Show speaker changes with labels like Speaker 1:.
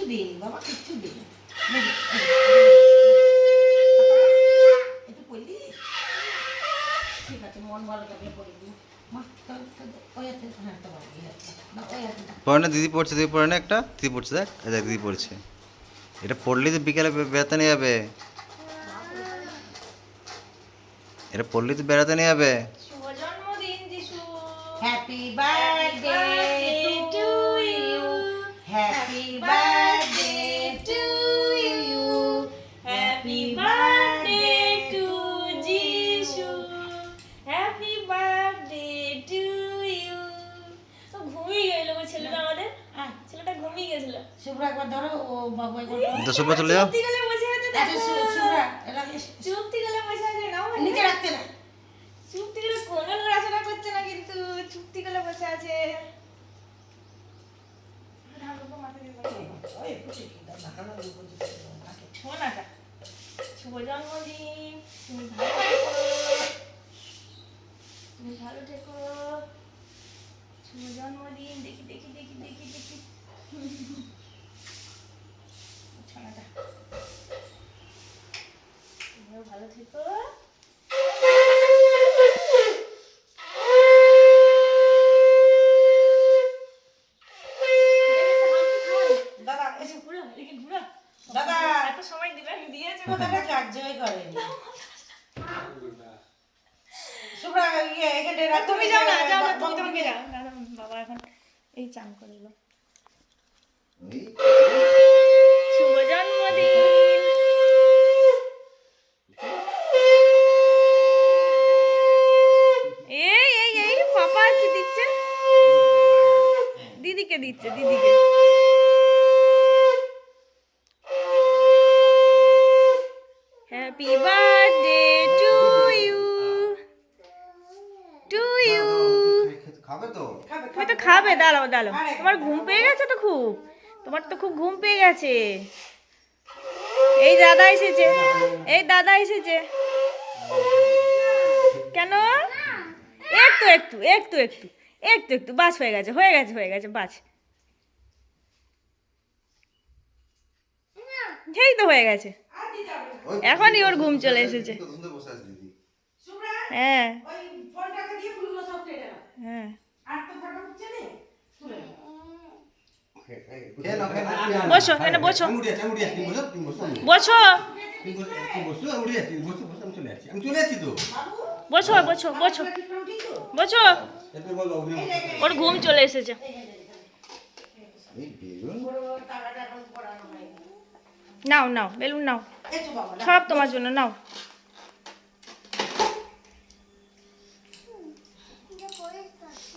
Speaker 1: দিইনি বাবা, কিচ্ছু দিইনি। একটু পড়লি? ঠিক আছে, মন ভালো থাকলে পড়ে দিই। মা ওই হাতে, হ্যাঁ তোমার এই হাতটা না, ওই হাতটা।
Speaker 2: পড়ে না, দিদি পড়ছে, দিদি পড়ে না একটা, দিদি পড়ছে, দেখ দেখ দিদি পড়ছে। এটা পড়লেই তো বিকেলে বেড়াতে নিয়ে যাবে, এটা পড়লেই তো বেড়াতে নিয়ে যাবে।
Speaker 3: শুভ জন্মদিন Jishu.
Speaker 1: Happy birthday to you, happy birthday to you,
Speaker 3: happy birthday to Jishu, happy birthday to you. ঘুমিয়ে গেল গো ছেলেটা আমাদের, ছেলেটা ঘুমিয়ে গেছিল।
Speaker 1: শুভ্রা একবার ধরো, ও বাবু একবার ধরো।
Speaker 2: তো সুব্রা চলে যাও।
Speaker 3: চুপটি গেলে বসে আছে
Speaker 1: আচ্ছা,
Speaker 3: দেখো।
Speaker 1: শুভ্রা এটা
Speaker 3: চুপটি গেলে বসে আছে, নাও
Speaker 1: নিচে রাখতে না।
Speaker 3: চুপটি গেলে কোনো নড়াচড়া করছে না, কিন্তু চুপটি গেলে বসে আছে।
Speaker 1: ওই একটু ঠিক দাও, ঢাকানো উপর দিকে দাও, ঢাকে।
Speaker 3: শোনাটা শুভ জন্মদিন, তুমি ভালো থেকো, তুমি ভালো থেকো। শুভ জন্মদিন। দেখি দেখি দেখি দেখি দেখি শোনাটা, তুমিও ভালো থেকো।
Speaker 1: দাদা এসে
Speaker 3: ঘুরো, এদিকে ঘুরো।
Speaker 1: দাদা
Speaker 3: এত সময় দিবেন, দিয়েছে
Speaker 1: কথাটা কার্যই করেনি। শুভ্রা ইয়ে এখানে রাখ,
Speaker 3: তুমি যাও না, যাও না, তুমি তোমাকে যাও না, না, বাবা এখন এই চান করে এলো। শুভ জন্মদিন। এই এই এই পাপা আছে দিচ্ছে, দিদিকে দিচ্ছে, দিদিকে। Happy birthday to you, to you.
Speaker 2: খাবে তো?
Speaker 3: তুমি তো খাবে, দাঁড়াও দাঁড়াও, তোমার ঘুম পেয়ে গেছে তো খুব, তোমার তো খুব ঘুম পেয়ে গেছে। এই দাদা এসেছে, এই দাদা এসেছে। কেন? একটু একটু একটু একটু একটু একটু, বাস হয়ে গেছে, হয়ে গেছে, হয়ে গেছে, বাস। সেই তো হয়ে গেছে, এখনই ওর ঘুম চলে এসেছে।
Speaker 1: শুভ্রা
Speaker 3: হ্যাঁ
Speaker 1: ওই ফোনটাকে দিয়ে ফুলগুলো সব কেটে নাও।
Speaker 3: হ্যাঁ।
Speaker 1: আর তো ফটো উঠছে না, তুলে নাও।
Speaker 3: বসো, এখানে বসো, বসো, বসো, বসো, বসো, বসো। ওর ঘুম চলে এসেছে। নাও নাও বেলুন নাও,
Speaker 1: এসো বাবা,
Speaker 3: সব তোমার জন্য নাও।